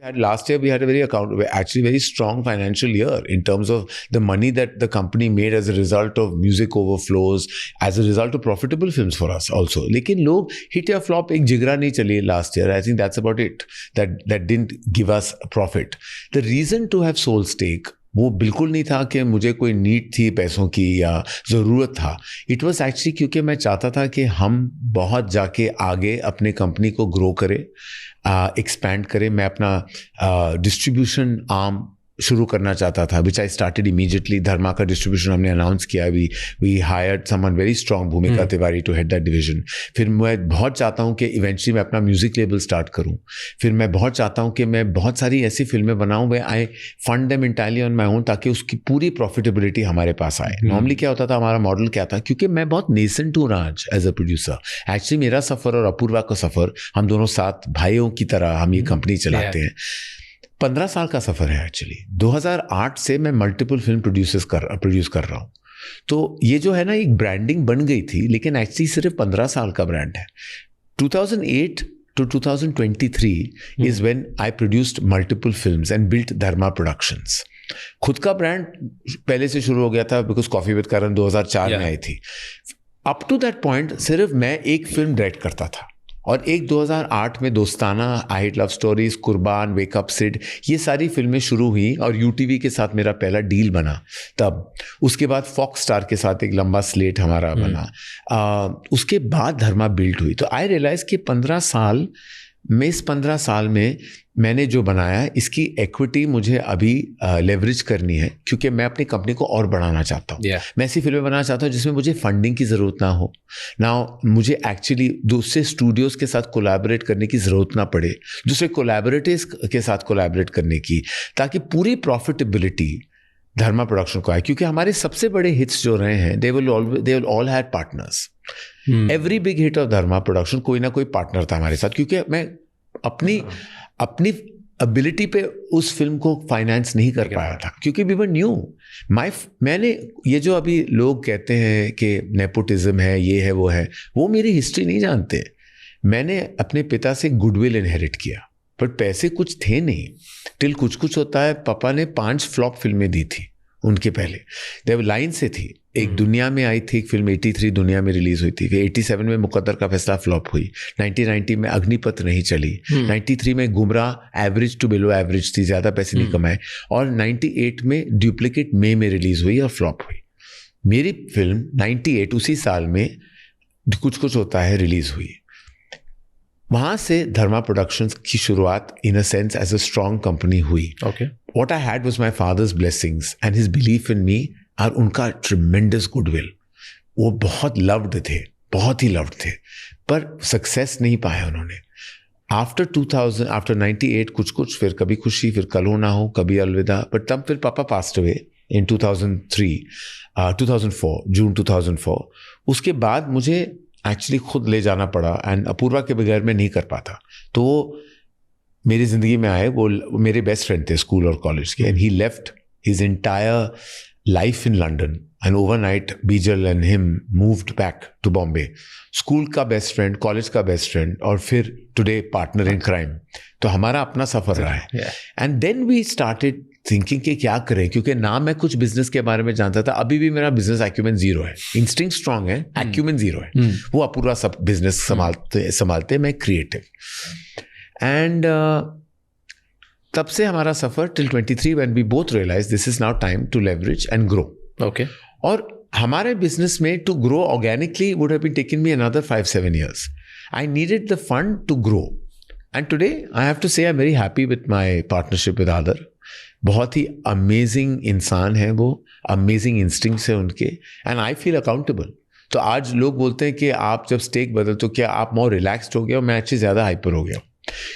Last year we had a very strong financial year in terms of the money that the company made as a result of music overflows, as a result of profitable films for us also. लेकिन लोग hit या flop एक जिगरा नहीं चली last year. I think that's about it. That didn't give us profit. The reason to have Soul Stake वो बिल्कुल नहीं था कि मुझे कोई नीड थी पैसों की या ज़रूरत था. इट वॉज एक्चुअली क्योंकि मैं चाहता था कि हम बहुत जाके आगे अपने कंपनी को ग्रो करें, एक्सपैंड करें. मैं अपना डिस्ट्रीब्यूशन आर्म शुरू करना चाहता था, विच आई स्टार्टेड इमीडिएटली. धर्मा का डिस्ट्रीब्यूशन हमने अनाउंस किया. We hired someone very strong, Bhumika Tiwari, to head that division. फिर मैं बहुत चाहता हूँ कि इवेंचुअली मैं अपना म्यूजिक लेबल स्टार्ट करूँ. फिर मैं बहुत चाहता हूँ कि मैं बहुत सारी ऐसी फिल्में बनाऊँ way I fund them entirely on my own, ताकि उसकी पूरी प्रॉफिटेबिलिटी हमारे पास आए. नॉर्मली क्या होता था, हमारा मॉडल क्या था, क्योंकि मैं बहुत नेसेंट हूँ राज एज अ प्रोड्यूसर. एक्चुअली मेरा सफ़र और अपूर्वा का सफ़र, हम दोनों साथ भाइयों की तरह हम ये कंपनी चलाते हैं. 15 साल का सफ़र है एक्चुअली. 2008 से मैं मल्टीपल फिल्म प्रोड्यूस कर रहा हूँ. तो ये जो है ना, एक ब्रांडिंग बन गई थी, लेकिन एक्चुअली सिर्फ 15 साल का ब्रांड है. 2008 to 2023 is when I produced multiple films and built Dharma Productions. खुद का ब्रांड पहले से शुरू हो गया था, बिकॉज कॉफ़ी विद करण 2004 में आई थी. अप टू दैट पॉइंट सिर्फ मैं एक फिल्म डायरेक्ट करता था, और एक 2008 में दोस्ताना, आई हेट लव स्टोरीज, कुर्बान, वेक अप सिड, ये सारी फिल्में शुरू हुई और यूटीवी के साथ मेरा पहला डील बना तब. उसके बाद फॉक्स स्टार के साथ एक लंबा स्लेट हमारा बना. उसके बाद धर्मा बिल्ड हुई. तो आई रियलाइज़ कि 15 साल में, इस 15 साल में मैंने जो बनाया, इसकी इक्विटी मुझे अभी लेवरेज करनी है, क्योंकि मैं अपनी कंपनी को और बढ़ाना चाहता हूँ. मैं ऐसी फिल्में बनाना चाहता हूँ जिसमें मुझे फंडिंग की ज़रूरत ना हो, मुझे एक्चुअली दूसरे स्टूडियोज़ के साथ कोलैबोरेट करने की ज़रूरत ना पड़े, दूसरे कोलैबोरेटर्स के साथ कोलैबोरेट करने की, ताकि पूरी प्रॉफिटेबिलिटी धर्मा प्रोडक्शन को आए. क्योंकि हमारे सबसे बड़े हिट्स जो रहे हैं, they will all have partners. Every big hit of Dharma production कोई ना कोई पार्टनर था हमारे साथ, क्योंकि मैं अपनी एबिलिटी पे उस फिल्म को फाइनेंस नहीं कर पाया था, क्योंकि वी वर न्यू. मैंने ये जो अभी लोग कहते हैं कि नेपोटिज्म है, ये है, वो मेरी हिस्ट्री नहीं जानते. मैंने अपने पिता से गुडविल इनहेरिट किया, बट पैसे कुछ थे नहीं. टिल कुछ होता है. पापा ने 5 फ्लॉप फिल्में दी थी उनके पहले. देव लाइन से थी. एक दुनिया में आई थी एक फिल्म, 83 दुनिया में रिलीज हुई थी. फिर 87 में मुकद्दर का फैसला फ्लॉप हुई. 1990 में अग्निपथ नहीं चली. 93 में गुमराह एवरेज टू बिलो एवरेज थी, ज़्यादा पैसे नहीं कमाए. और 98 में डुप्लीकेट मई में रिलीज हुई और फ्लॉप हुई. मेरी फिल्म 98 उसी साल में कुछ होता है रिलीज हुई. वहाँ से धर्मा प्रोडक्शंस की शुरुआत in a sense as a strong company हुई. What I had was my father's blessings and his belief in me और उनका ट्रिमेंडस गुडविल. वो बहुत लव्ड थे, बहुत ही लव्ड थे, पर सक्सेस नहीं पाया उन्होंने. आफ्टर 98 कुछ, फिर कभी खुशी, फिर कल हो ना हो, कभी अलविदा. बट तब फिर पापा पास्ट अवे इन 2004, जून 2004. उसके बाद मुझे एक्चुअली खुद ले जाना पड़ा, एंड अपूर्वा के बगैर मैं नहीं कर पाता. तो वो मेरी ज़िंदगी में आए. वो मेरे बेस्ट फ्रेंड थे स्कूल और कॉलेज के, and he left his entire life in London, and overnight Bijal and him moved back to Bombay. School का बेस्ट फ्रेंड, कॉलेज का बेस्ट फ्रेंड, और फिर टुडे पार्टनर इन क्राइम. तो हमारा अपना सफ़र रहा है. And then we started thinking कि क्या करें, क्योंकि ना मैं कुछ बिजनेस के बारे में जानता था. अभी भी मेरा बिजनेस एक्यूमेन 0 है. इंस्टिंक्ट स्ट्रांग है, एक्यूमेन 0 है. वो अपूर्वा सब बिजनेस संभालते, मैं क्रिएटिव. एंड तब से हमारा सफ़र till 23 when we both realized this is now time to leverage and grow. Okay. और हमारे बिजनेस में to grow organically would have been taken me another 5-7 years. I needed the fund to grow. And today I have to say I'm very happy with my partnership with Aadar. बहुत ही amazing इंसान है वो, amazing instincts है उनके, and I feel accountable. तो आज लोग बोलते हैं कि आप जब स्टेक बदल तो क्या आप more relaxed हो गए, और मैं अच्छी ज़्यादा हाइपर हो गया.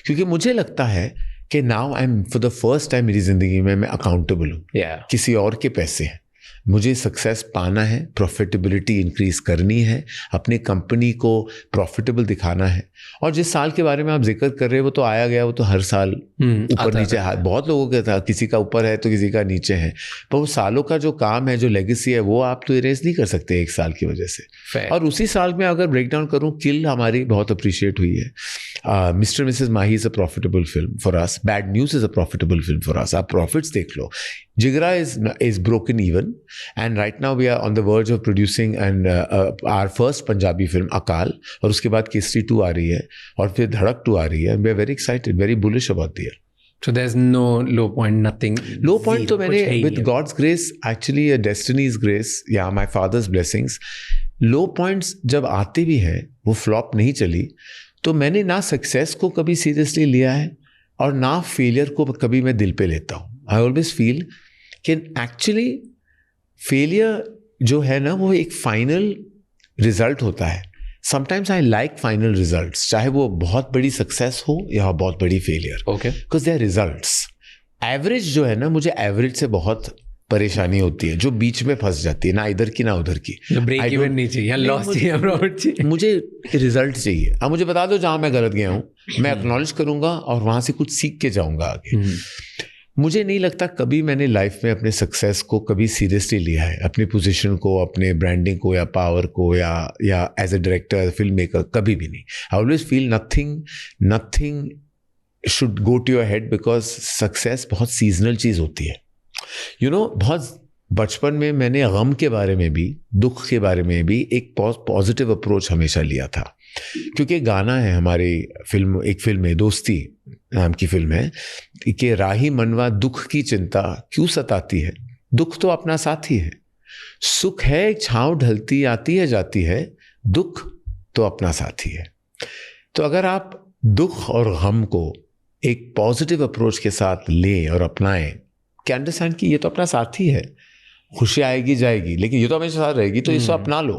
क्योंकि मुझे लगता है कि now I am for the first time मेरी जिंदगी में मैं अकाउंटेबल हूँ. किसी और के पैसे हैं. मुझे सक्सेस पाना है, प्रॉफिटेबिलिटी इंक्रीज करनी है, अपनी कंपनी को प्रॉफिटेबल दिखाना है। और जिस साल के बारे में आप जिक्र कर रहे हो वो तो आया गया, वो तो हर साल ऊपर नीचे हाथ, बहुत लोगों का था, किसी का ऊपर है तो किसी का नीचे है, पर वो सालों का जो काम है, जो लेगेसी है, वो आप तो इरेज नहीं कर सकते एक साल की वजह से। और उसी साल में अगर ब्रेक डाउन करूँ, किल हमारी बहुत अप्रिशिएट हुई है, mister Mrs Mahi is a profitable film for us, bad news is a profitable film for us, आप प्रॉफिट्स देख लो। जिगरा is broken even, and right now we are on the verge of producing our first Punjabi film Akal, और उसके बाद केसरी 2 आ रही है और फिर धड़क 2 आ रही है। We are very excited, very bullish about the year. So there's no low point, nothing. Low point तो मैंने with God's grace, actually a destiny's grace, yeah, my father's blessings, low points जब आते भी हैं, वो फ्लॉप नहीं चली, तो मैंने ना सक्सेस को कभी सीरियसली लिया है और ना फेलियर को कभी मैं दिल पे लेता हूँ। I always feel कि एक्चुअली फेलियर जो है ना, वो एक फाइनल रिजल्ट होता है। Sometimes I like final results, चाहे वो बहुत बड़ी सक्सेस हो या बहुत बड़ी failure, okay, because they are results. Average जो है ना, मुझे एवरेज से बहुत परेशानी होती है, जो बीच में फंस जाती है, ना इधर की ना उधर की। ब्रेक इवन नहीं चाहिए, लॉस चाहिए, प्रॉफिट चाहिए, मुझे रिजल्ट चाहिए। अब मुझे बता दो जहाँ मैं गलत गया हूँ, मैं एक्नॉलेज करूंगा और वहाँ से कुछ सीख के जाऊंगा आगे। मुझे नहीं लगता कभी मैंने लाइफ में अपने सक्सेस को कभी सीरियसली लिया है, अपनी पोजीशन को, अपने ब्रांडिंग को या पावर को या as a director, as a film maker, कभी भी नहीं। I always feel nothing should go to your head, because success बहुत सीजनल चीज़ होती है। बहुत बचपन में मैंने गम के बारे में भी, दुख के बारे में भी एक पॉजिटिव अप्रोच हमेशा लिया था, क्योंकि गाना है हमारी फिल्म, एक फिल्म है दोस्ती नाम की फिल्म है, कि राही मनवा दुख की चिंता क्यों सताती है, दुख तो अपना साथी है, सुख है छाँव ढलती आती है जाती है, दुख तो अपना साथी है। तो अगर आप दुख और गम को एक पॉजिटिव अप्रोच के साथ लें और अपनाएं, कि अंडरस्टैंड कि ये तो अपना साथी है, खुशी आएगी जाएगी लेकिन ये तो हमेशा साथ रहेगी, तो इसको अपना लो।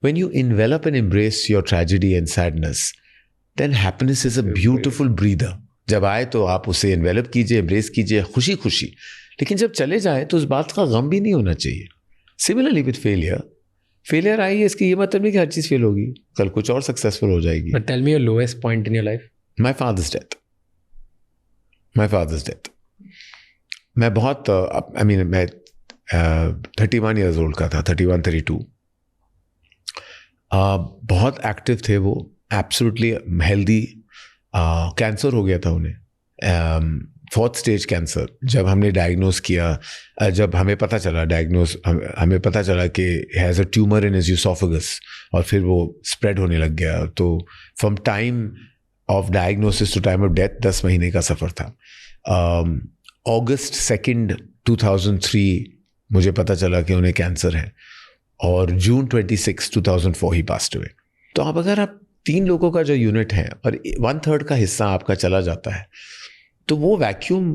When you envelop and embrace your tragedy and sadness, then happiness is a beautiful breather. जब आए तो आप उसे एनवेलप कीजिए, एम्ब्रेस कीजिए, खुशी खुशी, लेकिन जब चले जाए तो उस बात का गम भी नहीं होना चाहिए। सिमिलरली विद फेलियर आई है, इसकी ये मतलब नहीं कि हर चीज़ फेल होगी, कल कुछ और सक्सेसफुल हो जाएगी। But tell me your lowest point in your life. My father's death. मैं बहुत मैं 31 years old का था, 31-32। बहुत एक्टिव थे वो, एब्सोल्युटली हेल्दी। कैंसर हो गया था उन्हें, 4th stage कैंसर। जब हमने डायग्नोस किया, जब हमें पता चला हमें पता चला कि has a tumour in his oesophagus, और फिर वो स्प्रेड होने लग गया। तो from time of diagnosis to time of death 10 महीने का सफ़र था। August 2, 2003 मुझे पता चला कि उन्हें कैंसर है, और June 26, 2004 ही पास्ट हुए। तो अगर आप 3 लोगों का जो यूनिट है और 1/3 का हिस्सा आपका चला जाता है, तो वो वैक्यूम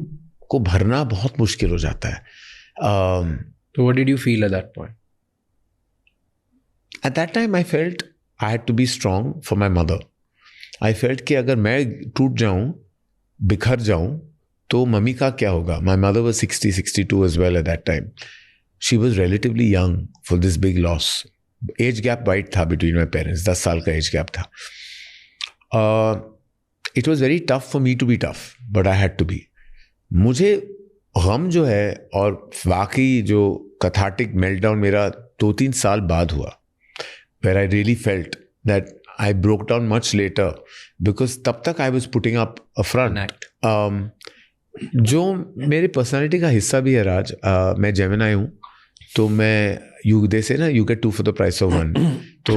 को भरना बहुत मुश्किल हो जाता है। So what did you feel at that point? At that time I felt I had to be strong for my mother. I felt कि अगर मैं टूट जाऊं, बिखर जाऊं, तो मम्मी का क्या होगा? My mother was 62 as well at that time. She was relatively young for this big loss. Age gap wide था between my parents, 10 साल का age gap था। It was very tough for me to be tough, but I had to be. मुझे गम जो है, और वाकई जो cathartic meltdown मेरा 2-3 साल बाद हुआ, where I really felt that I broke down much later, because तब तक I was putting up a front. जो मेरी पर्सनालिटी का हिस्सा भी है राज, मैं जेमिनी हूँ, तो मैं दे से ना you get 2 for the price of 1, तो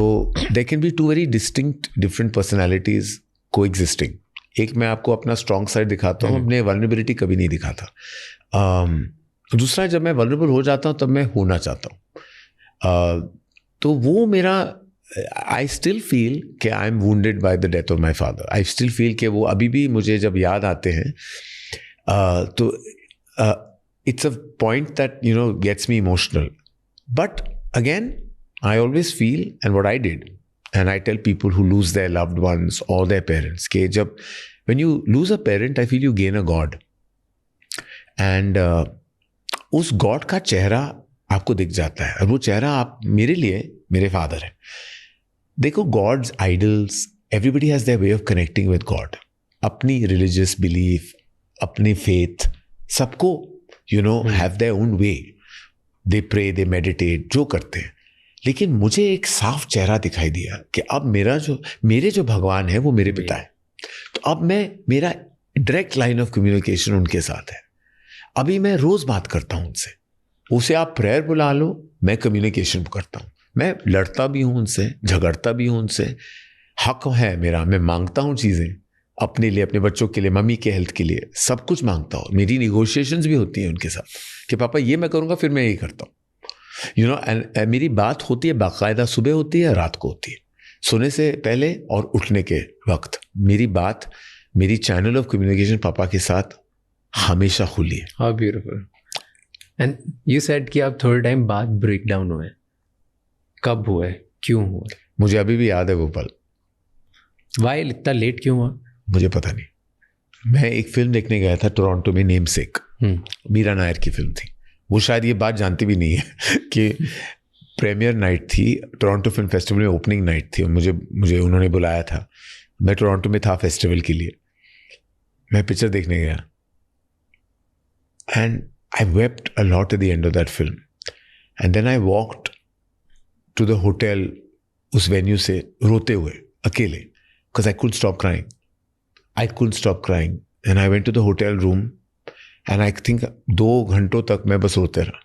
there can be 2 very distinct different personalities coexisting. एक मैं आपको अपना स्ट्रॉन्ग साइड दिखाता हूँ, अपने वल्नरेबिलिटी कभी नहीं दिखाता। दूसरा, जब मैं वल्नरेबल हो जाता हूँ तब मैं होना चाहता हूँ। तो वो मेरा, आई स्टिल फील कि I am wounded by the death of my father. I still feel कि वो अभी भी मुझे जब याद आते हैं, तो it's a point that gets me emotional. But again, I always feel, and what I did, and I tell people who lose their loved ones or their parents, कि जब when you lose a parent, I feel you gain a God, and उस God का चेहरा आपको दिख जाता है, और वो चेहरा आप मेरे लिए मेरे फादर है. देखो, gods idols, everybody has their way of connecting with God. अपनी रिलीजियस बिलीफ, अपनी फेथ, सबको have their own way. They pray, they meditate, जो करते हैं. लेकिन मुझे एक साफ चेहरा दिखाई दिया कि अब मेरे जो भगवान है वो मेरे पिता है. तो अब मेरा डायरेक्ट लाइन ऑफ कम्युनिकेशन उनके साथ है. अभी मैं रोज बात करता हूं उनसे. उसे आप प्रेयर बुला लो, मैं कम्युनिकेशन करता हूं. मैं लड़ता भी हूं उनसे, झगड़ता भी हूं उनसे. हक है मेरा, मैं मांगता हूं चीजें अपने लिए, अपने बच्चों के लिए, मम्मी के हेल्थ के लिए, सब कुछ मांगता हूँ. मेरी निगोशिएशंस भी होती हैं उनके साथ कि पापा ये मैं करूँगा, फिर मैं यही करता हूँ. एंड मेरी बात होती है बाकायदा, सुबह होती है, रात को होती है, सोने से पहले और उठने के वक्त. मेरी चैनल ऑफ कम्युनिकेशन पापा के साथ हमेशा खुली है. How beautiful. And you said कि आप थोड़े टाइम बाद ब्रेक डाउन हुए. कब हुआ है, क्यों हुआ? मुझे अभी भी याद है वो पल. वाई इतना लेट क्यों हुआ? मुझे पता नहीं. मैं एक फिल्म देखने गया था टोरंटो में, नेमसेक. मीरा नायर की फिल्म थी. वो शायद ये बात जानती भी नहीं है कि प्रीमियर नाइट थी टोरंटो फिल्म फेस्टिवल में, ओपनिंग नाइट थी, और मुझे उन्होंने बुलाया था. मैं टोरंटो में था फेस्टिवल के लिए. मैं पिक्चर देखने गया and I wept a lot at the end of that film. And then I walked to the hotel, उस वेन्यू से रोते हुए अकेले, because I couldn't stop crying. And I went to the hotel room and I think 2 घंटों तक मैं बस रोते रहा.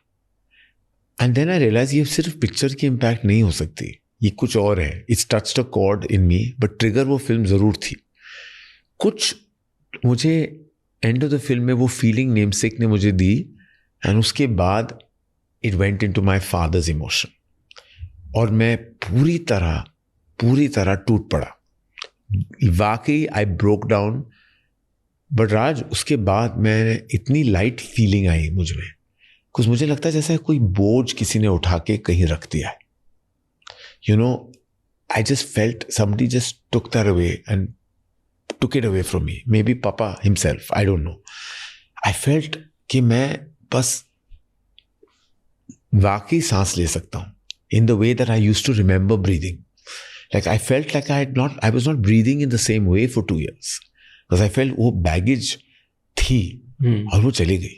एंड देन आई रियलाइज ये सिर्फ पिक्चर की इम्पैक्ट नहीं हो सकती, ये कुछ और है. It's touched a cord in me, but trigger वो फिल्म ज़रूर थी. कुछ मुझे एंड ऑफ द फिल्म में वो फीलिंग नेमसेक ने मुझे दी. एंड उसके बाद it went into my father's emotion, और मैं पूरी तरह टूट पड़ा. वाकई आई ब्रोक डाउन. बट राज, उसके बाद मैं इतनी लाइट फीलिंग आई मुझ में, कुछ मुझे लगता है जैसे कोई बोझ किसी ने उठा के कहीं रख दिया है. I just felt somebody just took that away and took it away from me. Maybe Papa himself, I don't know. I felt कि मैं बस वाकई सांस ले सकता हूँ in the way that I used to remember breathing. Like I felt like I was not breathing in the same way for 2 years. Because I felt वो baggage थी और वो चली गई.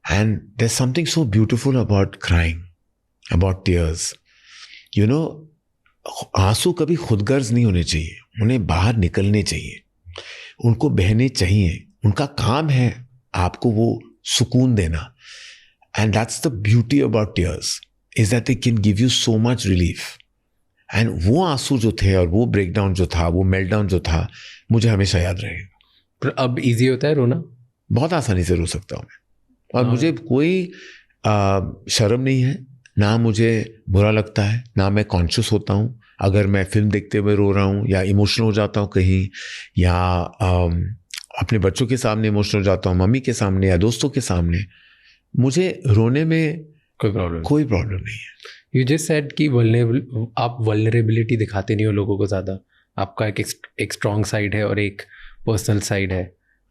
And there's something so beautiful about crying, about tears. आंसू कभी खुदगर्ज नहीं होने चाहिए, उन्हें बाहर निकलने चाहिए, उनको बहने चाहिए. उनका काम है आपको वो सुकून देना. And that's the beauty about tears, is that they can give you so much relief. And वो आंसू जो थे और वो ब्रेकडाउन जो था, वो मेल्टडाउन जो था, मुझे हमेशा याद रहेगा. पर अब इजी होता है रोना? बहुत आसानी से रो सकता हूँ मैं, और मुझे कोई शर्म नहीं है, ना मुझे बुरा लगता है, ना मैं कॉन्शियस होता हूँ अगर मैं फिल्म देखते हुए रो रहा हूँ या इमोशनल हो जाता हूँ कहीं, या अपने बच्चों के सामने इमोशनल हो जाता हूँ, मम्मी के सामने या दोस्तों के सामने. मुझे रोने में कोई प्रॉब्लम नहीं है. यू जस्ट सेड कि आप वल्नरेबिलिटी दिखाते नहीं हो लोगों को ज़्यादा. आपका एक स्ट्रॉन्ग साइड है और एक पर्सनल साइड है.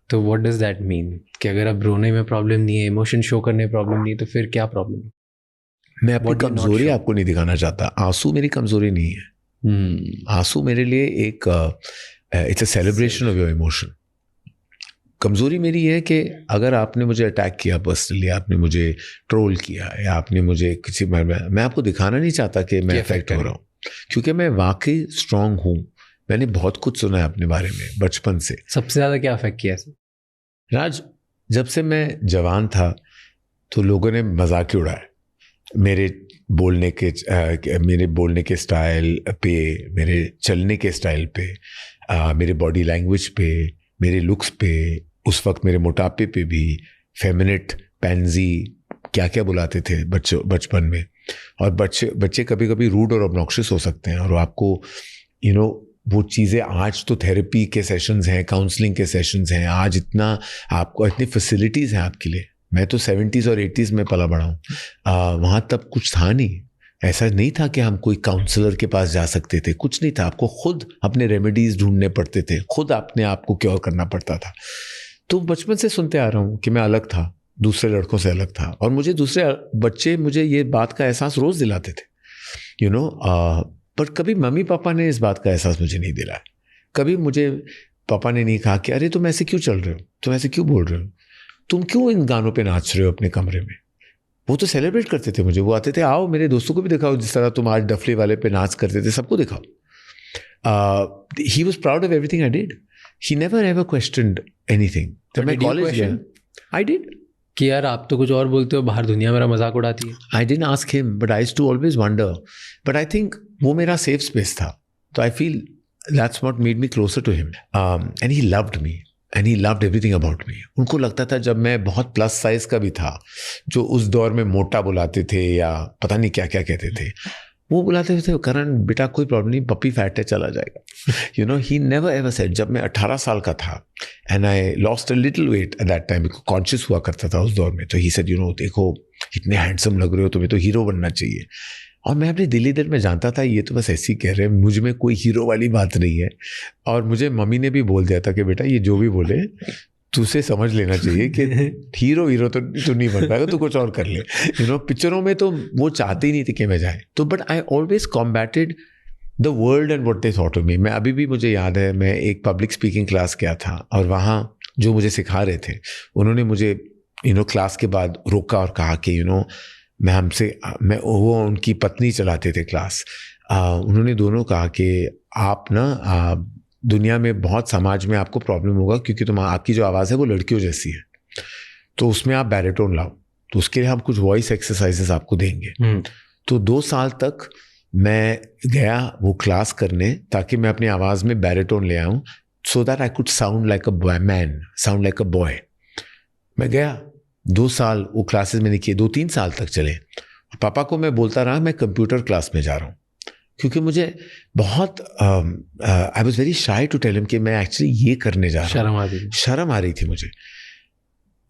तो व्हाट डज दैट मीन कि अगर अब रोने में प्रॉब्लम नहीं है, इमोशन शो करने में प्रॉब्लम नहीं है, तो फिर क्या प्रॉब्लम है? मैं अपनी कमजोरी आपको नहीं दिखाना चाहता. आंसू मेरी कमजोरी नहीं है. आंसू मेरे लिए एक it's a celebration of your emotion. कमजोरी मेरी है कि अगर आपने मुझे अटैक किया पर्सनली, आपने मुझे ट्रोल किया या आपने मुझे किसी, मैं आपको दिखाना नहीं चाहता कि मैं अफेक्ट हो रहा हूँ, क्योंकि मैं वाकई स्ट्रांग हूँ. मैंने बहुत कुछ सुना है अपने बारे में बचपन से. सबसे ज़्यादा क्या अफेक्ट किया है राज? जब से मैं जवान था तो लोगों ने मजाक ही उड़ाया मेरे बोलने के स्टाइल पे, मेरे चलने के स्टाइल पे, मेरे बॉडी लैंग्वेज पे, मेरे लुक्स पे, उस वक्त मेरे मोटापे पे भी. फेमिनिट, पैंजी, क्या क्या बुलाते थे बचपन में. और बच्चे कभी कभी रूड और ऑब्नॉक्शियस हो सकते हैं, और आपको वो चीज़ें, आज तो थेरेपी के सेशंस हैं, काउंसलिंग के सेशंस हैं, आज आपको इतनी फैसिलिटीज़ हैं आपके लिए. मैं तो 70s और 80s में पला बड़ा हूँ. वहाँ तब कुछ था नहीं. ऐसा नहीं था कि हम कोई काउंसलर के पास जा सकते थे, कुछ नहीं था. आपको खुद अपने रेमेडीज़ ढूंढने पड़ते थे, खुद अपने आप को क्योर करना पड़ता था. तो बचपन से सुनते आ रहा हूँ कि मैं अलग था, दूसरे लड़कों से अलग था, और मुझे दूसरे बच्चे मुझे ये बात का एहसास रोज़ दिलाते थे, यू नो। पर कभी मम्मी पापा ने इस बात का एहसास मुझे नहीं दिलाया। कभी मुझे पापा ने नहीं कहा कि अरे तुम ऐसे क्यों चल रहे हो, तुम ऐसे क्यों बोल रहे हो, तुम क्यों इन गानों पे नाच रहे हो अपने कमरे में। वो तो सेलिब्रेट करते थे मुझे, वो आते थे, आओ मेरे दोस्तों को भी दिखाओ जिस तरह तुम आज डफली वाले पे नाच करते थे, सबको दिखाओ। He was proud of everything I did, he never ever questioned anything. जब मैं कॉलेज गया, आई डिड कि यार आप तो कुछ और बोलते हो, बाहर दुनिया मेरा मजाक उड़ाती है। I didn't ask him, but I used to always wonder, but I think वो मेरा सेफ स्पेस था, तो I feel that's what made me closer to him, and he loved me and he loved everything about me. उनको लगता था, जब मैं बहुत प्लस साइज का भी था, जो उस दौर में मोटा बुलाते थे या पता नहीं क्या क्या कहते थे, वो बुलाते थे करण बेटा कोई प्रॉब्लम नहीं, पप्पी फैट है चला जाएगा, you know. He never ever said. जब मैं 18 साल का था and I lost a little weight at that time, conscious हुआ करता था उस दौर में, तो ही सेड यू नो देखो इतने हैंडसम लग रहे हो, तुम्हें तो हीरो बनना चाहिए। और मैं अपने दिली दिल में जानता था ये तो बस ऐसे ही कह रहे हैं, मुझ में कोई हीरो वाली बात नहीं है। और मुझे मम्मी ने भी बोल दिया था कि बेटा ये जो भी बोले तुझे समझ लेना चाहिए कि हीरो तो तू नहीं बन पाएगा, तू कुछ और कर ले, यू नो। पिक्चरों में तो वो चाहते ही नहीं थे कि मैं जाए, तो but I always combated the world and what they thought of me. मैं अभी भी, मुझे याद है, मैं एक पब्लिक स्पीकिंग क्लास गया था, और वहाँ जो मुझे सिखा रहे थे उन्होंने मुझे यू नो क्लास के बाद रोका और कहा कि यू नो मैं वो उनकी पत्नी चलाते थे क्लास, उन्होंने दोनों कहा कि आप ना दुनिया में बहुत समाज में आपको प्रॉब्लम होगा, क्योंकि आपकी जो आवाज़ है वो लड़कियों जैसी है, तो उसमें आप बैरिटोन लाओ, तो उसके लिए हम कुछ वॉइस एक्सरसाइजेस आपको देंगे। तो 2 साल तक मैं गया वो क्लास करने, ताकि मैं अपनी आवाज़ में बैरिटोन ले आऊँ, so that I could sound like a man, sound like a boy. मैं गया, 2 साल वो क्लासेस मैंने किए, 2-3 साल तक चले। पापा को मैं बोलता रहा मैं कंप्यूटर क्लास में जा रहा हूँ, क्योंकि मुझे बहुत I was very shy to tell him कि मैं एक्चुअली ये करने जा रहा हूँ। शर्म आ रही थी मुझे।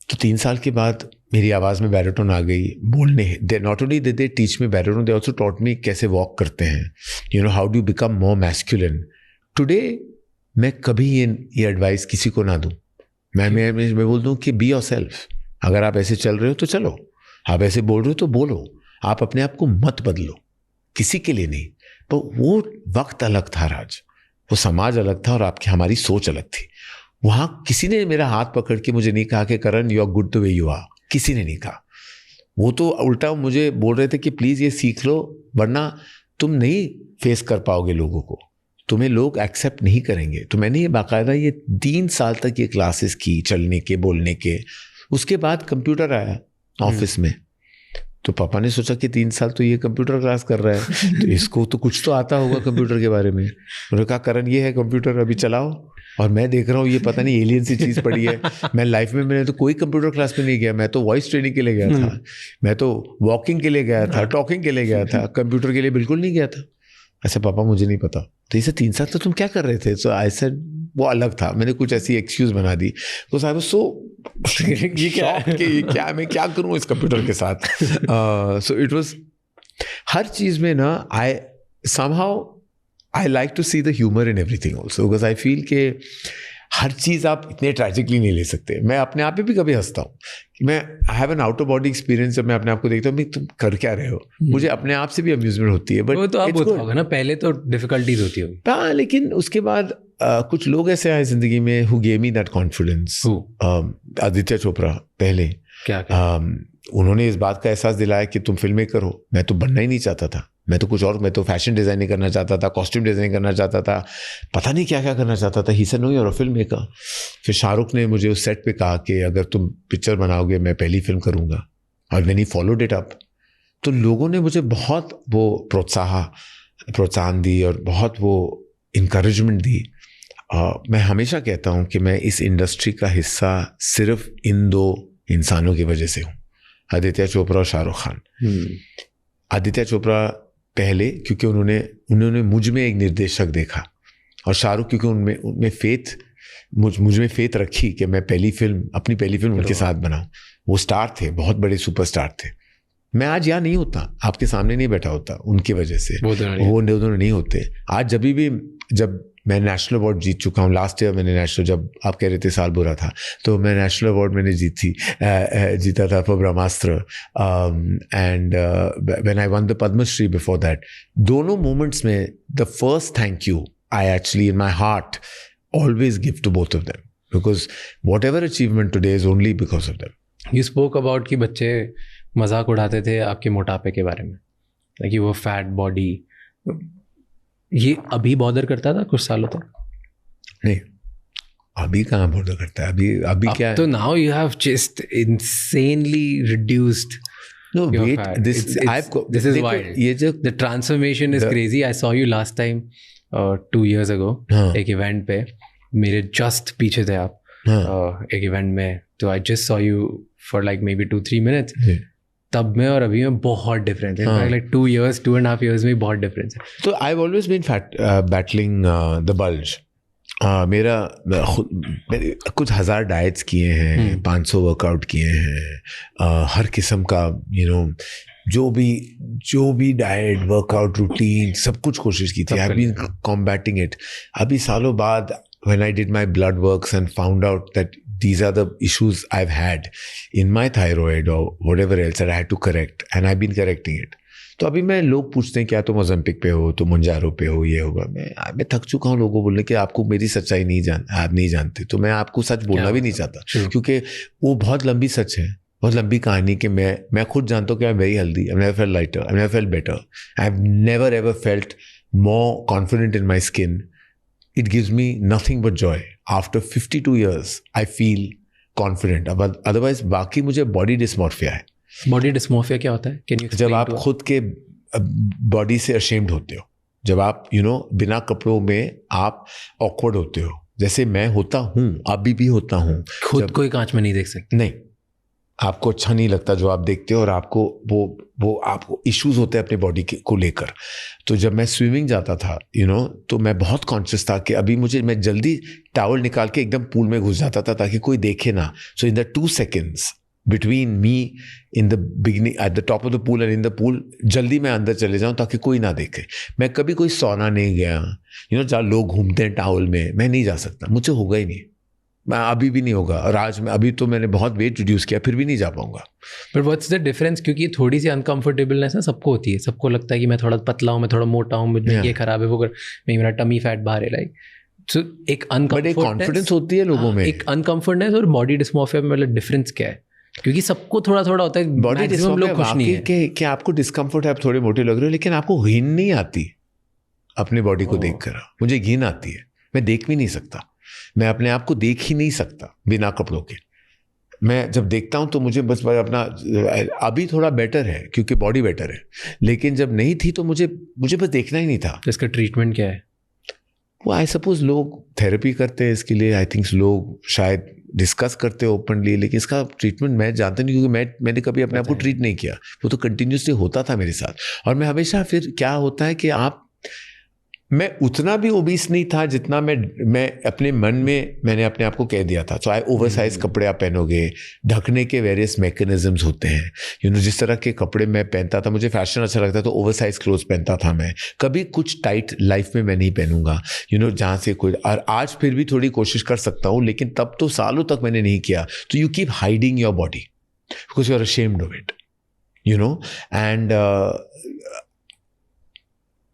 तो 3 साल के बाद मेरी आवाज़ में बैरिटोन आ गई, बोलने। They not only did they teach me baritone, they also taught me कैसे वॉक करते हैं, you know, how do become more masculine. Today मैं कभी ये एडवाइस किसी को ना दूँ। मैं बोल दूँ कि बी योर सेल्फ। अगर आप ऐसे चल रहे हो तो चलो, आप ऐसे बोल रहे हो तो बोलो, आप अपने आप को मत बदलो, किसी के लिए नहीं। तो वो वक्त अलग था राज, वो समाज अलग था, और हमारी सोच अलग थी। वहाँ किसी ने मेरा हाथ पकड़ के मुझे नहीं कहा कि Karan you are good the way you are, किसी ने नहीं कहा। वो तो उल्टा मुझे बोल रहे थे कि प्लीज़ ये सीख लो, वरना तुम नहीं फेस कर पाओगे लोगों को, तुम्हें लोग एक्सेप्ट नहीं करेंगे। तो मैंने ये बाकायदा ये 3 साल तक ये क्लासेस की, चलने के, बोलने के। उसके बाद कंप्यूटर आया ऑफिस में, तो पापा ने सोचा कि 3 साल तो ये कंप्यूटर क्लास कर रहा है, तो इसको तो कुछ तो आता होगा कंप्यूटर के बारे में। उन्होंने कहा करण ये है कंप्यूटर, अभी चलाओ। और मैं देख रहा हूँ ये पता नहीं एलियन सी चीज़ पड़ी है। मैं लाइफ में मैंने तो कोई कंप्यूटर क्लास में नहीं गया, मैं तो वॉइस ट्रेनिंग के लिए गया था, मैं तो वॉकिंग के लिए गया था, टॉकिंग के लिए गया था, कंप्यूटर के लिए बिल्कुल नहीं गया था। ऐसे पापा मुझे नहीं पता। तो इसे 3 साल तो तुम क्या कर रहे थे? सो आई सेड वो अलग था, मैंने कुछ ऐसी एक्सक्यूज बना दी। तो आई वाज सो ये क्या मैं क्या करूँ इस कंप्यूटर के साथ। सो इट वाज हर चीज़ में ना I somehow I like to see the humour in everything also, because I feel के हर चीज़ आप इतने ट्रैजिकली नहीं ले सकते। मैं अपने आप पे भी कभी हंसता हूँ कि मैं I have an out of body experience. जब मैं अपने आप को देखता हूँ तुम कर क्या रहे हो, मुझे अपने आप से भी अम्यूजमेंट होती है। बट वो तो आप होगा ना, पहले तो डिफिकल्टीज होती होगी। हाँ, लेकिन उसके बाद कुछ लोग ऐसे आए जिंदगी में who gave me that confidence. Aditya Chopra पहले क्या उन्होंने इस बात का एहसास दिलाया कि तुम फिल्म मेकर हो। मैं तो बनना ही नहीं चाहता था, मैं तो कुछ और, मैं तो फैशन डिज़ाइनिंग करना चाहता था, कॉस्ट्यूम डिज़ाइनिंग करना चाहता था, पता नहीं क्या क्या करना चाहता था। He said no you are a film maker. फिर शाहरुख ने मुझे उस सेट पे कहा कि अगर तुम पिक्चर बनाओगे मैं पहली फिल्म करूँगा। और when he followed it up, तो लोगों ने मुझे बहुत वो प्रोत्साहन दी और बहुत वो इनकरेजमेंट दी। मैं हमेशा कहता हूँ कि मैं इस इंडस्ट्री का हिस्सा सिर्फ इन 2 इंसानों की वजह से हूँ, आदित्य चोपड़ा और शाहरुख खान। आदित्य चोपड़ा पहले क्योंकि उन्होंने मुझ में एक निर्देशक देखा, और शाहरुख क्योंकि उनमें फेथ, मुझ में फेथ रखी कि मैं अपनी पहली फिल्म उनके साथ बनाऊं। वो स्टार थे, बहुत बड़े सुपरस्टार थे। मैं आज यहाँ नहीं होता, आपके सामने नहीं बैठा होता उनकी वजह से। वो दोनों नहीं होते आज। जब मैं नेशनल अवार्ड जीत चुका हूँ. लास्ट ईयर मैंने नेशनल, जब आप कह रहे थे साल बुरा था, तो मैं नेशनल अवार्ड मैंने जीता था for Brahmastra. And when I won the Padma Shri before that, दोनों मोमेंट्स में the first thank you I actually in my heart always give to both of them, because whatever achievement today is only because of them. You spoke about कि बच्चे मजाक उड़ाते थे आपके मोटापे के बारे में, कि वो फैट बॉडी. ये अभी बॉदर करता था कुछ सालों तक? नहीं, अभी कहाँ बॉदर करता है. अभी क्या है? तो now you have just insanely reduced. No, wait, this is wild. ये जो the transformation is crazy. I saw you last time 2 years ago एक इवेंट पे, मेरे जस्ट पीछे थे आप एक इवेंट में. तो I just saw you for like may be 2-3 minutes. तब में और अभी में बहुत डिफरेंस है. लाइक 2.5 years में बहुत डिफरेंस है. तो I have always been battling the bulge. मेरे कुछ 1000 डाइट्स किए हैं, 500 वर्कआउट किए हैं, हर किस्म का जो भी डाइट, वर्कआउट रूटीन, सब कुछ कोशिश की थी. I have been combating it. अभी सालों बाद when I did my blood works and found out that these are the issues I've had in my thyroid or whatever else that I had to correct, and I've been correcting it. तो अभी मैं, लोग पूछते हैं क्या तुम Olympic पे हो, तुम मुंजारो पे हो, ये होगा. मैं थक चुका हूँ लोगों बोलने कि आपको मेरी सच्चाई आप नहीं जानते. तो मैं आपको सच बोलना भी नहीं चाहता, क्योंकि वो बहुत लंबी सच है, बहुत लंबी कहानी. कि मैं खुद जानता हूँ कि I am very healthy. I never felt lighter, I never felt better, I have never ever felt more confident in my skin. It gives me nothing but joy. After 52 years, I feel confident. But otherwise, बाकी मुझे body dysmorphia है. Body dysmorphia क्या होता है? Can you explain? जब आप खुद के body से ashamed होते हो, जब आप बिना कपड़ों में आप awkward होते हो, जैसे मैं होता हूँ, अभी भी होता हूँ. खुद कोई कांच में नहीं देख सकते. नहीं, आपको अच्छा नहीं लगता जो आप देखते हो, और आपको वो आपको इश्यूज होते हैं अपने बॉडी को लेकर. तो जब मैं स्विमिंग जाता था तो मैं बहुत कॉन्शियस था कि अभी मैं जल्दी टॉवल निकाल के एकदम पूल में घुस जाता था ताकि कोई देखे ना. So in the 2 seconds between me in the beginning at the top of the pool and in the pool, जल्दी मैं अंदर चले जाऊँ ताकि कोई ना देखे. मैं कभी कोई सौना नहीं गया, जहाँ लोग घूमते हैं टॉवल में, मैं नहीं जा सकता. मुझे होगा ही नहीं, मैं अभी भी नहीं होगा. और आज में अभी तो मैंने बहुत वेट रिड्यूस किया, फिर भी नहीं जा पाऊंगा. But what's the difference? क्योंकि थोड़ी सी अनकंफर्टेबलनेस ना सबको होती है. सबको लगता है कि मैं थोड़ा पतला हूँ, मैं थोड़ा मोटा हूँ, मुझे ये खराब है, वो मेरा टमी फैट बाहर है. लाइक सो एक कॉन्फिडेंस होती है लोगों में, एक अनकंफर्टनेस. और बॉडी डिस्मॉर्फिया में मतलब डिफरेंस क्या है? क्योंकि सबको थोड़ा थोड़ा होता है. बॉडी डिस्मॉर्फिया लोग कुछ नहीं है कि आपको डिस्कम्फर्ट है, आप थोड़े मोटे लग रहे हो, लेकिन आपको घिन नहीं आती अपनी बॉडी को देखकर. मुझे घिन आती है, मैं देख भी नहीं सकता. मैं अपने आप को देख ही नहीं सकता बिना कपड़ों के. मैं जब देखता हूं तो मुझे बस अपना, अभी थोड़ा बेटर है क्योंकि बॉडी बेटर है, लेकिन जब नहीं थी तो मुझे बस देखना ही नहीं था. इसका ट्रीटमेंट क्या है? वो आई सपोज लोग थेरेपी करते हैं इसके लिए. आई थिंक लोग शायद डिस्कस करते हैं ओपनली, लेकिन इसका ट्रीटमेंट मैं जानता नहीं, क्योंकि मैंने कभी अपने आप को ट्रीट नहीं किया. वो तो कंटिन्यूसली होता था मेरे साथ. और मैं हमेशा, फिर क्या होता है कि मैं उतना भी ओबीस नहीं था जितना मैं अपने मन में मैंने अपने आप को कह दिया था. तो ओवरसाइज कपड़े आप पहनोगे, ढकने के वेरियस मैकेनिज्म्स होते हैं. जिस तरह के कपड़े मैं पहनता था, मुझे फैशन अच्छा लगता तो ओवरसाइज क्लोथ्स पहनता था मैं. कभी कुछ टाइट लाइफ में मैं नहीं पहनूंगा, जहाँ से कोई. और आज फिर भी थोड़ी कोशिश कर सकता हूँ, लेकिन तब तो सालों तक मैंने नहीं किया. तो you keep hiding your body because you are ashamed of it, and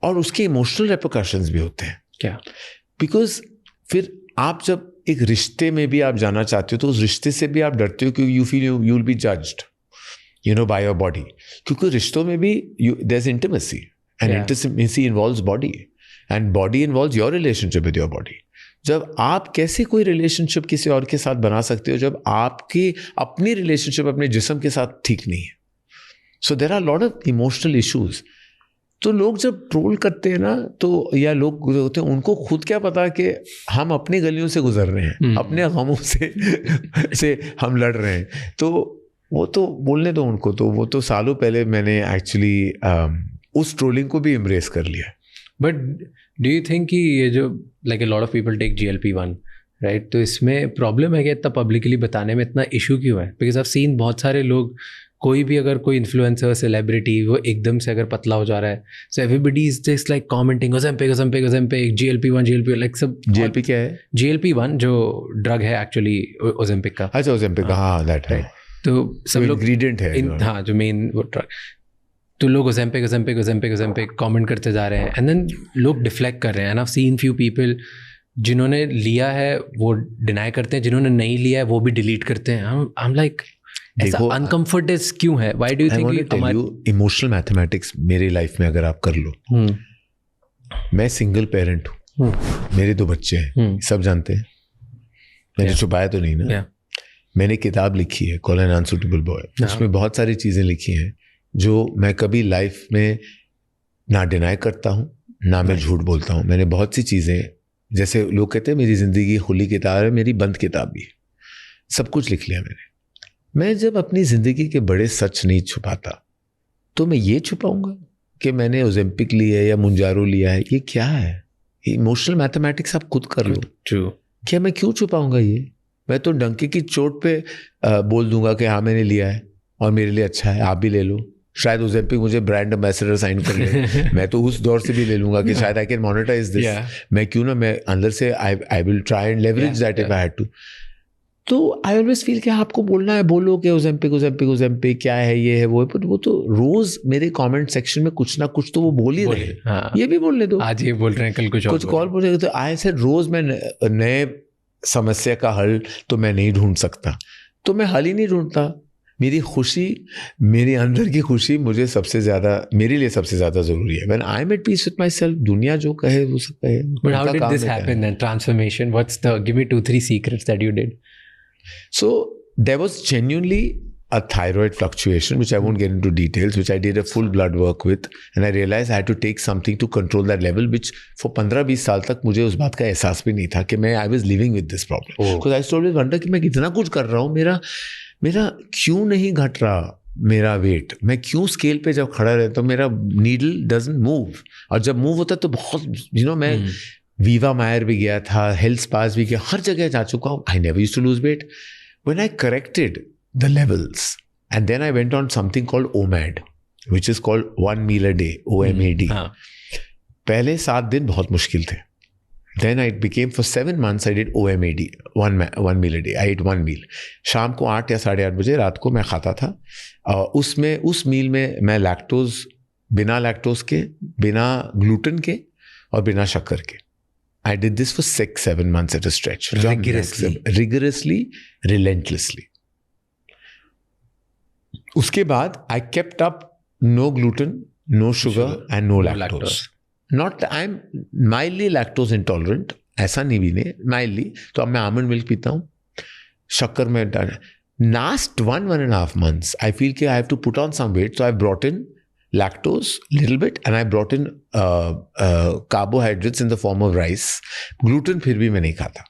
और उसके इमोशनल रेपरकशंस भी होते हैं. क्या? बिकॉज फिर आप जब एक रिश्ते में भी आप जाना चाहते हो तो उस रिश्ते से भी आप डरते हो क्योंकि you feel you will be judged by your body. क्योंकि रिश्तों में भी there is intimacy, and intimacy involves body, and body involves your relationship with your body. जब आप कैसे कोई रिलेशनशिप किसी और के साथ बना सकते हो जब आपकी अपनी रिलेशनशिप अपने जिस्म के साथ ठीक नहीं है? So there are lot of emotional issues. तो लोग जब ट्रोल करते हैं ना, तो या लोग होते हैं, उनको खुद क्या पता कि हम अपनी गलियों से गुजर रहे हैं, अपने गमों से हम लड़ रहे हैं. तो वो तो बोलने दो उनको. तो वो तो सालों पहले मैंने एक्चुअली उस ट्रोलिंग को भी एम्ब्रेस कर लिया. बट डू यू थिंक कि ये जो like a lot of people take GLP-1 right, तो इसमें प्रॉब्लम है कि इतना पब्लिकली बताने में इतना इशू क्यों है? बिकॉज I've seen बहुत सारे लोग कोई भी अगर कोई इन्फ्लुएंसर सेलिब्रिटी वो एकदम से अगर पतला हो जा रहा है, so everybody is just like commenting Ozempic GLP-1 like सब. GLP क्या है? GLP-1 जो ड्रग है एक्चुअली ओजेम्पिक का. अच्छा ओजेम्पिक का, हाँ दैट राइट. तो सब लोग इंग्रेडिएंट है, हाँ जो मेन वो ड्रग, तो लोग ओजेम्पिक कमेंट करते जा रहे हैं एंड देन लोग डिफ्लेक्ट कर रहे हैं. And I have seen few people जिन्होंने लिया है वो डिनाई करते हैं, जिन्होंने नहीं लिया है वो भी डिलीट करते हैं. आई एम लाइक ऐसा अनकंफर्टेबल क्यों है? व्हाई डू यू थिंक हमारे इमोशनल मैथमेटिक्स मेरी लाइफ में अगर आप कर लो, मैं सिंगल पेरेंट हूँ, मेरे 2 बच्चे हैं, सब जानते हैं, मैंने छुपाया तो नहीं ना. मैंने किताब लिखी है कॉल एन अनसुटेबल बॉय, उसमें बहुत सारी चीज़ें लिखी हैं जो मैं कभी लाइफ में ना डिनाई करता हूँ ना मैं झूठ बोलता हूँ. मैंने बहुत सी चीज़ें, जैसे लोग कहते हैं मेरी ज़िंदगी खुली किताब है, मेरी बंद किताब भी है, सब कुछ लिख लिया मैंने. मैं जब अपनी ज़िंदगी के बड़े सच नहीं छुपाता तो मैं ये छुपाऊंगा कि मैंने ओजेम्पिक लिया है या मुंजारो लिया है? ये क्या है? इमोशनल मैथमेटिक्स आप खुद कर लो. क्या मैं क्यों छुपाऊंगा ये? मैं तो डंके की चोट पे बोल दूंगा कि हाँ मैंने लिया है और मेरे लिए अच्छा है, आप भी ले लो. शायद ओजेम्पिक मुझे ब्रांड एम्बेसडर साइन कर ले. मैं तो उस दौर से भी ले लूंगा कि शायद आई कैन मोनेटाइज दिस. मैं क्यों ना, मैं अंदर से I will try and leverage that if I had to. तो आई ऑलवेज फील कि आपको बोलना है बोलो कि ओजेम्पिक क्या है, ये है वो है, पर वो तो रोज मेरे कमेंट सेक्शन में कुछ ना कुछ तो वो बोल ही रहे हैं. हाँ. ये भी बोलने दो, आज ये बोल रहे हैं कल कुछ कॉल बोल रहे हैं. तो आई सेड रोज मैं नए समस्या का हल तो मैं नहीं ढूंढ सकता, तो मैं हल ही नहीं ढूंढता. मेरी खुशी, मेरे अंदर की खुशी मुझे सबसे ज़्यादा, मेरे लिए सबसे ज़्यादा ज़रूरी है. When I am at peace with myself, दुनिया जो कहे वो सब कहे. But how did this happen then, transformation? What's the, give me 2-3 secrets that you did. So there was genuinely a thyroid fluctuation, which I won't get into details, which I did a full blood work with, and I realized I had to take something to control that level, which for 15-20 साल तक मुझे उस बात का एहसास भी नहीं था कि मैं I was living with this problem. Because I always wonder कि मैं कितना कुछ कर रहा हूँ, मेरा क्यों नहीं घट रहा मेरा वेट, मैं क्यों स्केल पे जब खड़ा रहता हूँ मेरा नीडल डजंट मूव, और जब मूव होता है तो बहुत मैं वीवा मायर भी गया था, हेल्थ स्पास भी गया, हर जगह जा चुका हूँ. I never used to lose weight. When I corrected the levels and then I went on something called OMAD, which is called 1 meal a day, OMAD. पहले 7 दिन बहुत मुश्किल थे. Then I became, for 7 months I did OMAD, 1 meal a day. I ate 1 meal. शाम को 8 या 8:30 बजे रात को मैं खाता था. उसमें उस मील में मैं बिना लैक्टोज के, बिना ग्लूटेन के और बिना शक्कर के. I did this for 6-7 months at a stretch. Rigorously, relentlessly. उसके बाद I kept up no gluten, no sugar and no lactose. Not, I'm mildly lactose intolerant. ऐसा नहीं भी नहीं, mildly. तो अब मैं almond milk पीता हूँ, शक्कर में डाल. Last 1.5 months, I feel कि I have to put on some weight, so I brought in lactose little bit and I brought in carbohydrates in the form of rice. Gluten फिर भी मैं नहीं खाता.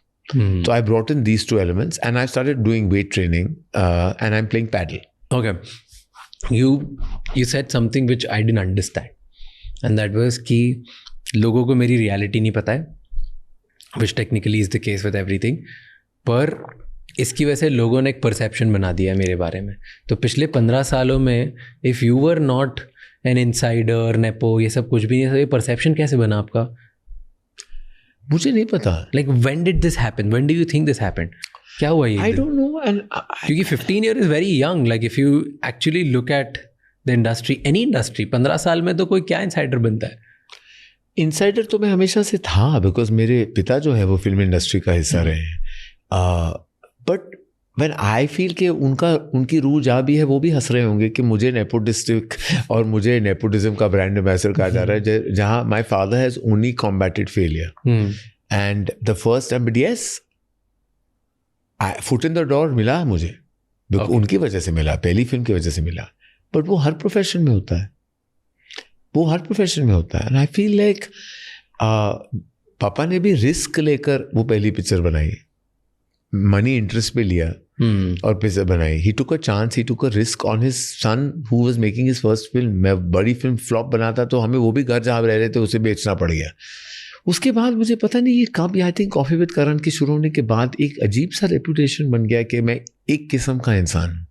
So I brought in these 2 elements and I started doing weight training and I'm playing paddle. Okay. You said something which I didn't understand and that was कि लोगों को मेरी reality नहीं पता है, which technically is the case with everything, पर इसकी वजह से लोगों ने एक परसेप्शन बना दिया है मेरे बारे में. तो पिछले 15 सालों में if you were not an insider, nepo, ये सब कुछ भी नहीं, ये परसेप्शन कैसे बना आपका? मुझे नहीं पता. Like when did this happen, when do you think this happened? क्या हुआ ये? I don't know. एंड क्योंकि 15 year is very young. Like if you actually look at the industry, any industry, 15 साल में तो कोई क्या इनसाइडर बनता है? इनसाइडर तो मैं हमेशा से था, बिकॉज मेरे पिता जो है वो फिल्म इंडस्ट्री का हिस्सा रहे हैं. बट व्हेन आई फील कि उनकी रूह जहाँ भी है वो भी हंस रहे होंगे कि मुझे नेपोटिस्टिक और मुझे नेपोटिज्म का ब्रांड एम्बेसडर कहा जा रहा है, जहाँ my father has only combated failure and the first time. But yes, foot in the door मिला मुझे, उनकी वजह से मिला, पहली फिल्म की वजह से मिला. बट वो हर प्रोफेशन में होता है, वो हर प्रोफेशन में होता है. एंड आई फील लाइक पापा ने भी रिस्क लेकर वो पहली पिक्चर बनाई, मनी इंटरेस्ट पे लिया और पिक्चर बनाई. He took a chance, he took a risk on his son who was making his first film. मैं बड़ी फिल्म फ्लॉप बनाता तो हमें वो भी घर जहाँ रह रहे थे उसे बेचना पड़ गया. उसके बाद मुझे पता नहीं ये कब, आई थिंक कॉफी विद करण की शुरू होने के बाद एक अजीब सा रेपुटेशन बन गया कि मैं एक किस्म का इंसान हूँ.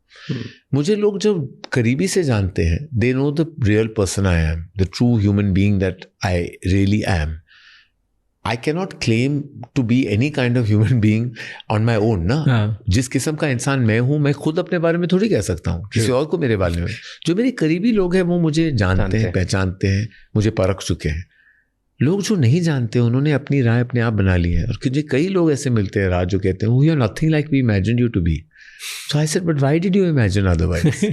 मुझे लोग जब करीबी से जानते हैं, they know the real person I am, the true human being that I really am. I cannot claim to be any kind of human being on my own ना. जिस किस्म का इंसान मैं हूँ, मैं खुद अपने बारे में थोड़ी कह सकता हूँ किसी और को मेरे बारे में. जो मेरे करीबी लोग हैं वो मुझे जानते हैं, पहचानते हैं, मुझे परख चुके हैं. लोग जो नहीं जानते उन्होंने अपनी राय अपने आप बना ली है. और मुझे कई लोग ऐसे मिलते हैं राज जो कहते हैं you are nothing like we imagined you to be. So I said but why did you imagine otherwise.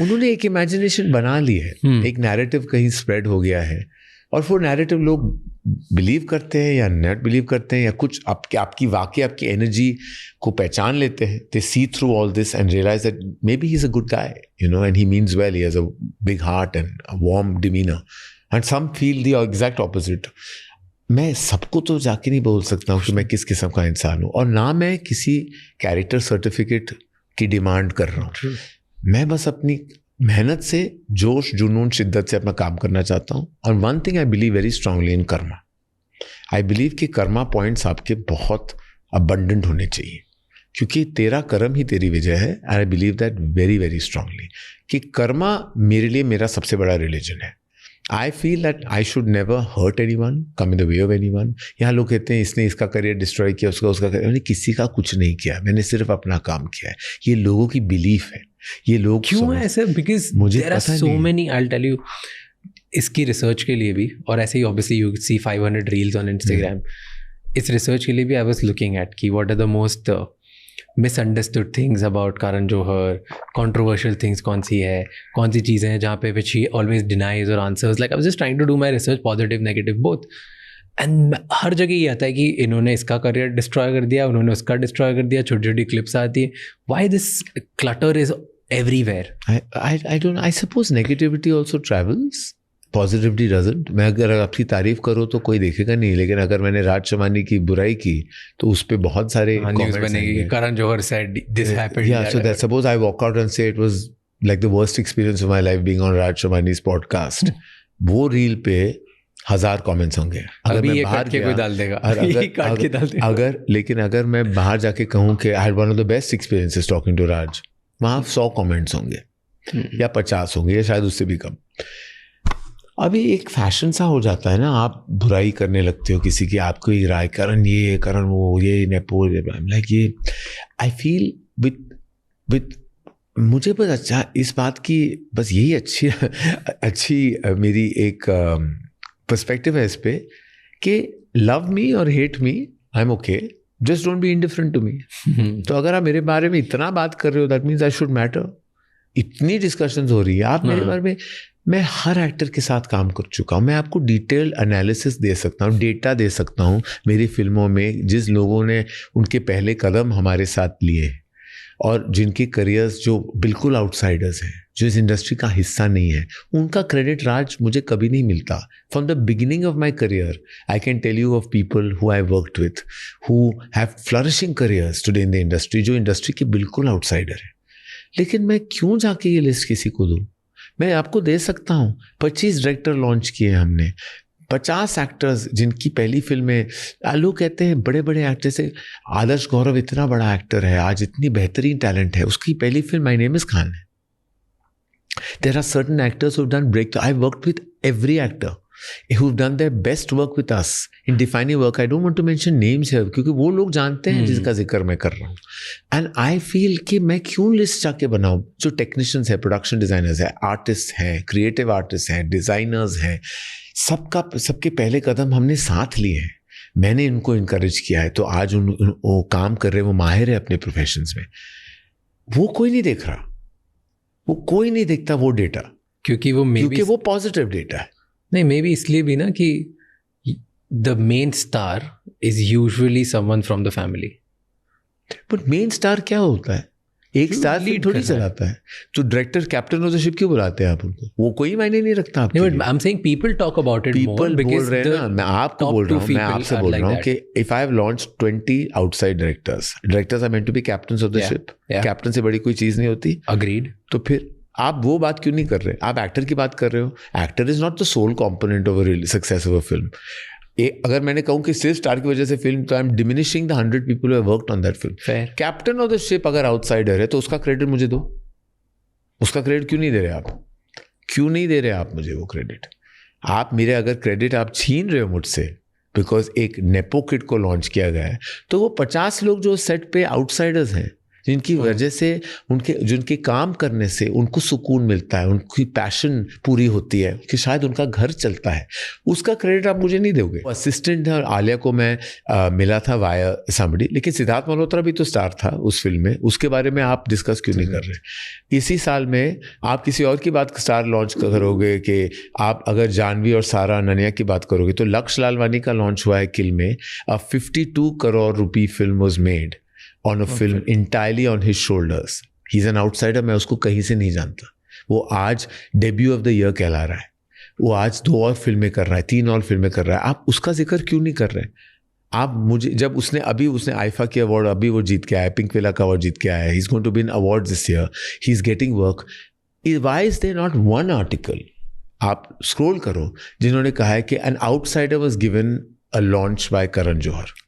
उन्होंने एक इमेजिनेशन बना ली है, एक नैरेटिव कहीं स्प्रेड हो गया है, और वो नैरेटिव लोग बिलीव करते हैं या नॉट बिलीव करते हैं, या कुछ आपकी वाकई आपकी एनर्जी को पहचान लेते हैं. They see through all this and realise that maybe he is a good guy, you know, and he means well, he has a big heart and a warm demeanour. And some feel the exact opposite. मैं सबको तो जाके नहीं बोल सकता हूँ कि मैं किस किस्म का इंसान हूँ, और ना मैं किसी कैरेक्टर सर्टिफिकेट की डिमांड कर रहा हूँ. मैं बस अपनी मेहनत से, जोश जुनून शिद्दत से अपना काम करना चाहता हूँ. और one thing I believe very strongly in Karma. I believe कि कर्मा पॉइंट्स आपके बहुत अबंडेंट होने चाहिए, क्योंकि तेरा कर्म ही तेरी विजय है. I believe that very very strongly कि कर्मा मेरे लिए मेरा सबसे बड़ा रिलीजन है. I feel that I should never hurt anyone, come in the way of anyone. यहाँ लोग कहते हैं इसने इसका करियर डिस्ट्रॉय किया, उसका करियर. मैंने किसी का कुछ नहीं किया, मैंने सिर्फ अपना काम किया है. ये लोगों की बिलीफ है. ये लोग क्यों है ऐसे? बिकॉज मुझे there are so many, I will tell you, इसकी रिसर्च के लिए भी, और ऐसे ही obviously you see 500 reels on Instagram. इस रिसर्च के लिए भी आई वाज लुकिंग एट कि what are the most misunderstood things about Karan Johar, controversial things कौन सी है, कौन सी चीज़ें हैं जहाँ पे विच ही ऑलवेज डिनाइज और answers. Like I was just trying to do my research, positive negative both. And हर जगह ये आता है कि इन्होंने इसका करियर डिस्ट्रॉय कर दिया, उन्होंने उसका डिस्ट्रॉय कर दिया, छोटी छोटी क्लिप्स आती है. Why this clutter is everywhere? I don't, I suppose negativity also travels, positivity doesn't. मैं अगर आपकी तारीफ करूँ तो कोई देखेगा नहीं, लेकिन अगर मैंने राज शमानी की बुराई की तो उस पर बहुत सारे न्यूज़ बनेगी, Karan Johar said this happened. Yeah, so that suppose I walk out and say it was like the worst experience of my life being on Raj Shamani's podcast. वो रील पे 1000 कमेंट्स होंगे. अगर मैं बाहर के कोई डाल देगा, अगर लेकिन अगर मैं बाहर जाके कहूँ कि I had one of the best experiences talking to Raj, वहाँ 100 कमेंट्स होंगे या 50 होंगे या शायद उससे भी कम. अभी एक फैशन सा हो जाता है ना, आप बुराई करने लगते हो किसी की, आपको ही राय करण ये करण वो ये नेपोल लाइक ये. आई फील विद मुझे बस अच्छा इस बात की बस यही अच्छी मेरी एक पर्सपेक्टिव है इस पे कि लव मी और hate me, I am okay, just don't be indifferent to me. तो अगर आप मेरे बारे में इतना बात कर रहे हो that means I should matter. इतनी डिस्कशंस हो रही है आप मेरे बारे में. मैं हर एक्टर के साथ काम कर चुका हूँ. मैं आपको डिटेल एनालिसिस दे सकता हूँ, डेटा दे सकता हूँ मेरी फिल्मों में जिस लोगों ने उनके पहले कदम हमारे साथ लिए और जिनके करियर्स जो बिल्कुल आउटसाइडर्स हैं, जो इस इंडस्ट्री का हिस्सा नहीं है, उनका क्रेडिट राज मुझे कभी नहीं मिलता. From the beginning of my career I can tell you of people who I worked with who have flourishing careers today in the industry, जो इंडस्ट्री के बिल्कुल आउटसाइडर है. लेकिन मैं क्यों जाके ये लिस्ट किसी को दूँ? मैं आपको दे सकता हूँ. 25 डायरेक्टर लॉन्च किए हमने, 50 एक्टर्स जिनकी पहली फिल्में, लोग कहते हैं बड़े बड़े एक्टर से, आदर्श गौरव इतना बड़ा एक्टर है आज, इतनी बेहतरीन टैलेंट है, उसकी पहली film my name is Khan है. There are certain actors who have done break. I worked with every actor who've done their best work with us in defining work. I don't want to mention names here क्योंकि वो लोग जानते हैं जिसका जिक्र मैं कर रहा हूँ. And I feel कि मैं क्यों लिस्ट जाके बनाऊँ? जो टेक्नीशियंस है, प्रोडक्शन डिज़ाइनर्स है, आर्टिस्ट हैं, क्रिएटिव आर्टिस्ट हैं, डिज़ाइनर्स हैं, सबके पहले कदम हमने साथ लिए हैं. मैंने इनको इनकरेज किया है, तो आज वो काम कर रहे हैं, वो माहिर है अपने प्रोफेशंस में. वो कोई नहीं देख रहा, वो कोई नहीं देखता वो डेटा, क्योंकि वो पॉजिटिव डेटा है. नहीं, मे बी इसलिए भी ना कि the main star is usually someone from the family. But main star क्या होता है? एक स्टार लीड थोड़ी चलाता है. तो director captain of the ship क्यों बुलाते हैं आप उनको? वो कोई मायने नहीं रखता आपके लिए. I am saying people talk about it more बोल रहे हैं ना. मैं आपको बोल रहा हूँ, मैं आपसे बोल रहा हूँ कि if I have launched 20 outside directors are meant to be captains of the ship. Captain से बड़ी कोई चीज़ नहीं होती. अग्रीड. तो फिर आप वो बात क्यों नहीं कर रहे? आप एक्टर की बात कर रहे हो. Actor is not the sole component of a success of a film. अगर मैंने कहूँ कि सिर्फ स्टार की वजह से फिल्म, तो I am diminishing the 100 people who have worked on that film. Captain of the ship अगर आउटसाइडर है तो उसका क्रेडिट मुझे दो, उसका क्रेडिट क्यों नहीं दे रहे आप? क्यों नहीं दे रहे आप मुझे वो क्रेडिट? आप मेरे अगर क्रेडिट आप छीन रहे हो मुझसे बिकॉज एक नेपो किड को लॉन्च किया गया है, तो वो 50 लोग जो सेट पे आउटसाइडर्स हैं, जिनकी वजह से जिनके काम करने से उनको सुकून मिलता है, उनकी पैशन पूरी होती है, कि शायद उनका घर चलता है, उसका क्रेडिट आप मुझे नहीं दोगे। असिस्टेंट है, और आलिया को मैं मिला था वाया समबडी, लेकिन सिद्धार्थ मल्होत्रा भी तो स्टार था उस फिल्म में, उसके बारे में आप डिस्कस क्यों नहीं कर रहे? इसी साल में आप किसी और की बात स्टार लॉन्च करोगे, कि आप अगर जानवी और सारा अनन्या की बात करोगे, तो लक्ष्य लालवानी का लॉन्च हुआ है किल में, 52 crore rupee film was made on a film entirely on his shoulders. He's an outsider, मैं उसको कहीं से नहीं जानता। वो आज डेब्यू ऑफ द ईयर कहला रहा है, वो आज 2 और फिल्में कर रहा है, 3 और फिल्में कर रहा है, आप उसका जिक्र क्यों नहीं कर रहे? आप मुझे, जब उसने आईफा के अवार्ड अभी वो जीत के आया है, पिंक विला का अवार्ड जीत के आया है, he is going to win award this year, he is getting work. Why is there not one article, आप स्क्रॉल करो, जिन्होंने कहा है कि an outsider was given a launch by Karan Johar.